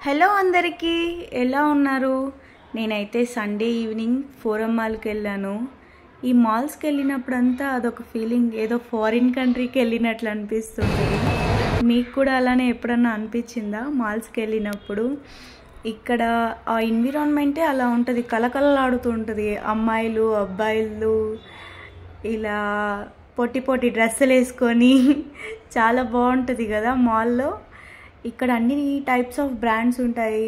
Hello అందరికీ ఎలా ఉన్నారు? నేనైతే సండే ఈవినింగ్ ఫోరం మాల్కి వెళ్ళాను. ఈ మాల్స్కి వెళ్ళినప్పుడంతా అదొక ఫీలింగ్, ఏదో ఫారిన్ కంట్రీకి వెళ్ళినట్లు అనిపిస్తుంది. మీకు కూడా అలానే ఎప్పుడన్నా అనిపించిందా? మాల్స్కి వెళ్ళినప్పుడు ఇక్కడ ఆ ఎన్విరాన్మెంటే అలా ఉంటుంది, కలకలలాడుతూ ఉంటుంది. అమ్మాయిలు అబ్బాయిలు ఇలా పొట్టి పొట్టి డ్రెస్సులు వేసుకొని చాలా బాగుంటుంది కదా మాల్లో. ఇక్కడ అన్ని టైప్స్ ఆఫ్ బ్రాండ్స్ ఉంటాయి,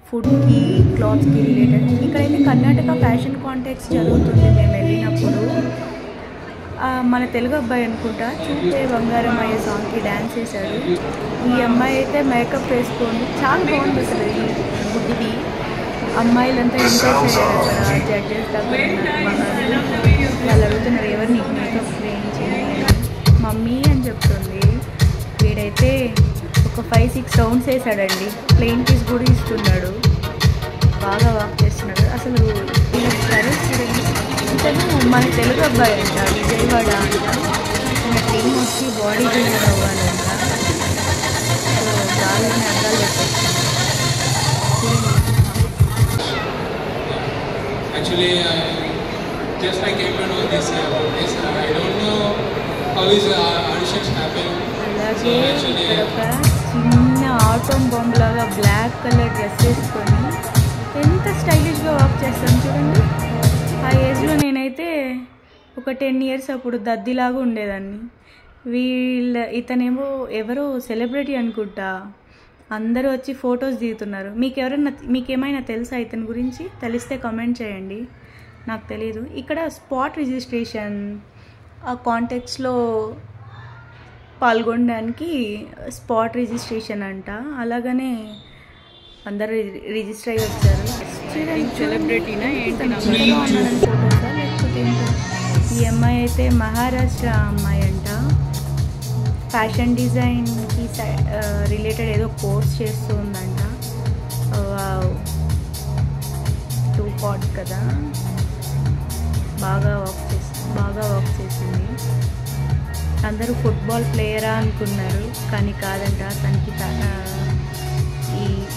ఫుడ్కి క్లాత్స్కి రిలేటెడ్. ఇక్కడైతే కర్ణాటక ఫ్యాషన్ కాంటెక్స్ జరుగుతుంది. మేము వెళ్ళినప్పుడు మన తెలుగు అబ్బాయి అనుకుంటా చూపే బంగారం అయ్యే సాంగ్కి డ్యాన్స్ చేశాడు. ఈ అమ్మాయి అయితే మేకప్ వేసుకొని చాలా బాగుంది అసలు. ఈ గుడ్డిది అమ్మాయిలంతా ఎంజాయ్ చేయాలి అక్కడ. జడ్జెస్ దగ్గర వాళ్ళు అడుగుతున్నారు ఎవరు నీకు మేకప్ వేయించింది, మమ్మీ అని చెప్తుంది. వీడైతే ఒక 5-6 రౌండ్స్ వేసాడండి. ప్లెయిన్ పీస్ కూడా ఇస్తున్నాడు, బాగా వర్క్ చేస్తున్నాడు అసలు. ఇతను మన తెలుగు అబ్బాయి అంట, విజయవాడ అంట. మన టీం వచ్చి బాడీ బిల్డర్ అవ్వాలంట. సో గాలిని అద్దాలు పెట్టచ్చు. Actually, just I came to know this about this. I don't know how is auditions happen. అలాగే ఇక్కడ ఒక చిన్న ఆటోమ్ బాంబ్ లాగా బ్లాక్ కలర్ డ్రెస్ వేసుకొని ఎంత స్టైలిష్గా వాక్ చేస్తాను చూడండి. ఆ ఏజ్లో నేనైతే ఒక 10 years అప్పుడు దద్దిలాగా ఉండేదాన్ని. ఇతనేమో ఎవరో సెలబ్రిటీ అనుకుంటా, అందరూ వచ్చి ఫొటోస్ దిగుతున్నారు. మీకేమైనా తెలుసా ఇతని గురించి? తెలిస్తే కామెంట్ చేయండి, నాకు తెలీదు. ఇక్కడ స్పాట్ రిజిస్ట్రేషన్ ఆ కాంటెక్స్లో పాల్గొనడానికి స్పాట్ రిజిస్ట్రేషన్ అంట. అలాగనే అందరూ రిజిస్టర్ అయ్యి వచ్చారు. సెలబ్రిటీనా లేకపోతే ఏంటో. ఈ అమ్మాయి అయితే మహారాష్ట్ర అమ్మాయి అంట. ఫ్యాషన్ డిజైన్కి రిలేటెడ్ ఏదో కోర్స్ చేస్తూ ఉందంట. 2 పాట్ కదా, బాగా వర్క్ చేసింది. అందరూ ఫుట్బాల్ ప్లేయరా అనుకున్నారు, కానీ కాదంట. తనకి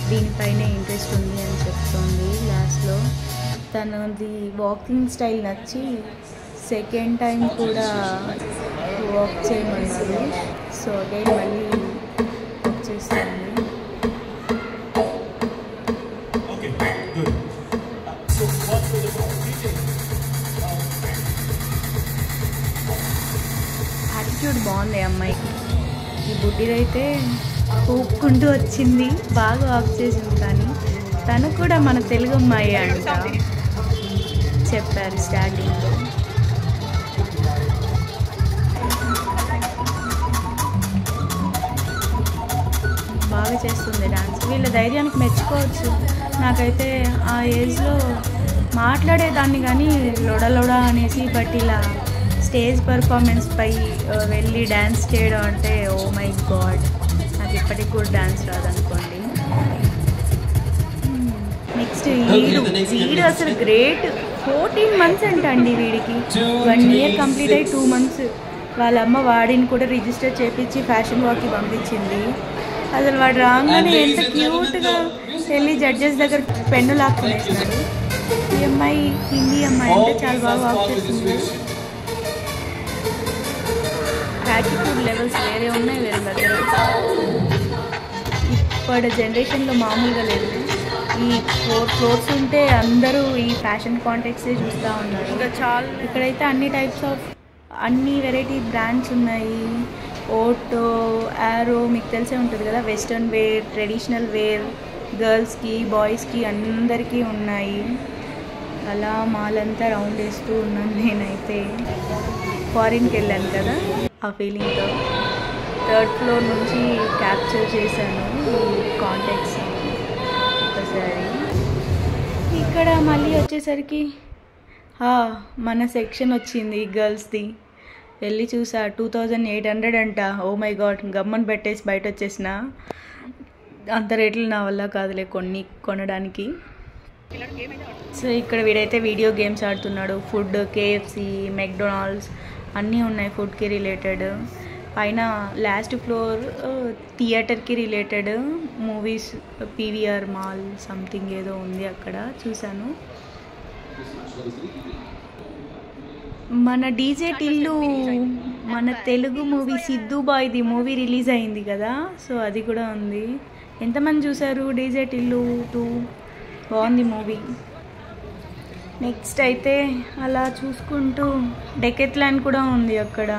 దీనిపైనే ఇంట్రెస్ట్ ఉంది అని చెప్తుంది లాస్ట్లో. తనది వాకింగ్ స్టైల్ నచ్చి సెకండ్ టైం కూడా వాక్ చేయమన్నారు. సో అగైన్ మళ్ళీ వచ్చేస్తుంది. యాటిట్యూడ్ బాగుంది అమ్మాయికి. ఈ బుడ్డిదైతే ఊపుకుంటూ వచ్చింది, బాగా వాక్ చేసింది. కానీ తను కూడా మన తెలుగు అమ్మాయి అంట చెప్పారు స్టార్టింగ్లో. బాగా చేస్తుంది డాన్స్. వీళ్ళ ధైర్యానికి మెచ్చుకోవచ్చు. నాకైతే ఆ ఏజ్లో మాట్లాడేదాన్ని కానీ లొడలొడ అనేసి, బట్ ఇలా స్టేజ్ పర్ఫార్మెన్స్ పై వెళ్ళి డ్యాన్స్ చేయడం అంటే ఓ మై గాడ్, నాకు ఇప్పటికి కూడా డ్యాన్స్ రాదనుకోండి. నెక్స్ట్ వీడు అసలు గ్రేట్. 14 months అంట అండి వీడికి. 1 year కంప్లీట్ అయ్యి 2 months వాళ్ళ అమ్మ వాడిని కూడా రిజిస్టర్ చేయించి ఫ్యాషన్ వాక్కి పంపించింది. అసలు వాడు రాగానే ఎంత క్యూట్గా వెళ్ళి జడ్జెస్ దగ్గర పెన్ను లాక్కునేసినాడు. ఈ అమ్మాయి హిందీ అమ్మాయి అంటే చాలా బాగా వాక్ చేస్తుంది. యాటిట్యూడ్ లెవెల్స్ వేరే ఉన్నాయి వేరే దగ్గర. ఇప్పటి జనరేషన్లో మామూలుగా లేదు. ఈ 4 floors ఉంటే అందరూ ఈ ఫ్యాషన్ కాంటెక్ట్సే చూస్తూ ఉన్నారు. ఇంకా చాలా ఇక్కడైతే అన్ని వెరైటీ బ్రాండ్స్ ఉన్నాయి. ఓటో, యారో, మీకు తెలిసే ఉంటుంది కదా. వెస్ట్రన్ వేర్, ట్రెడిషనల్ వేర్, గర్ల్స్కి బాయ్స్కి అందరికీ ఉన్నాయి. అలా మాల్ అంతా రౌండ్ వేస్తూ ఉన్నాను. నేనైతే ఫారిన్కి వెళ్ళాను కదా, ఆ ఫీలింగ్తో 3rd floor నుంచి క్యాప్చర్ చేశాను ఈ కాంటెక్ట్స్ ఒకసారి. ఇక్కడ మళ్ళీ వచ్చేసరికి మన సెక్షన్ వచ్చింది గర్ల్స్ది. వెళ్ళి చూసా, 2800 అంట. ఓ మై గాడ్, గమ్మని పెట్టేసి బయట వచ్చేసిన. అంత రేట్లు నా వల్ల కాదులే కొనడానికి. సో ఇక్కడ వీడైతే వీడియో గేమ్స్ ఆడుతున్నాడు. ఫుడ్, KFC, మెక్డొనాల్డ్స్ అన్నీ ఉన్నాయి ఫుడ్కి రిలేటెడ్. పైన లాస్ట్ ఫ్లోర్ థియేటర్కి related movies PVR mall something ఏదో ఉంది అక్కడ చూశాను. మన డీజే టిల్లు మన తెలుగు మూవీ సిద్ధు బాయ్ది మూవీ రిలీజ్ అయింది కదా, సో అది కూడా ఉంది. ఎంతమంది చూసారు డీజే టిల్లు 2? బాగుంది మూవీ. నెక్స్ట్ అయితే అలా చూసుకుంటూ డెకెత్లాండ్ కూడా ఉంది అక్కడ.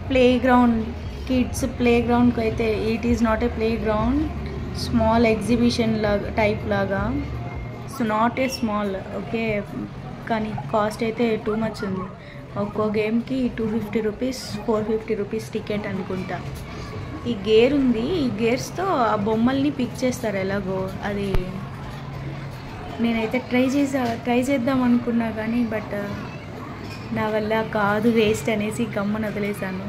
ప్లే గ్రౌండ్, కిడ్స్ ప్లే గ్రౌండ్కి అయితే it is not a play ground, small exhibition లాగా టైప్ లాగా. So not a small, okay, కానీ కాస్ట్ అయితే టూ మచ్ ఉంది. ఒక్కో గేమ్కి 250 రూపీస్ 450 రూపీస్ టికెట్ అనుకుంటా. ఈ గేర్ ఉంది, ఈ గేర్స్తో ఆ బొమ్మల్ని పిక్ చేస్తారు ఎలాగో. అది నేనైతే ట్రై చేద్దాం అనుకున్నా కానీ బట్ నా వల్ల కాదు, వేస్ట్ అనేసి గమ్మని వదిలేసాను.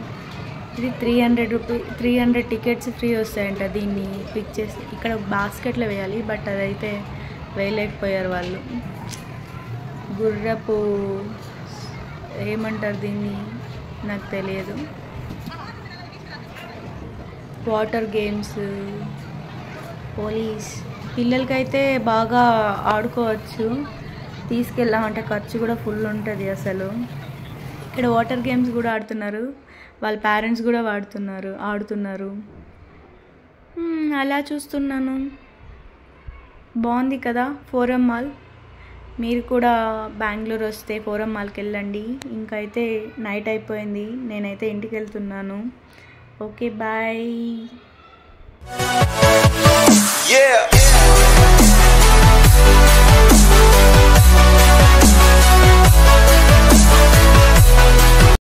ఇది 300 టికెట్స్ ఫ్రీ వస్తాయంట దీన్ని పిక్ చేసి. ఇక్కడ బాస్కెట్లో వేయాలి బట్ అదైతే వేయలేకపోయారు వాళ్ళు. గుర్రపు ఏమంటారు దీన్ని నాకు తెలియదు. వాటర్ గేమ్స్, పోలీస్, పిల్లలకైతే బాగా ఆడుకోవచ్చు. తీసుకెళ్ళామంటే ఖర్చు కూడా ఫుల్ ఉంటుంది అసలు. ఇక్కడ వాటర్ గేమ్స్ కూడా ఆడుతున్నారు, వాళ్ళ పేరెంట్స్ కూడా ఆడుతున్నారు. అలా చూస్తున్నాను. బాగుంది కదా ఫోరం మాల్. మీరు కూడా బెంగళూరు వస్తే ఫోరం మాల్కి వెళ్ళండి. ఇంకా అయితే నైట్ అయిపోయింది, నేనైతే ఇంటికి వెళ్తున్నాను. Okay, bye.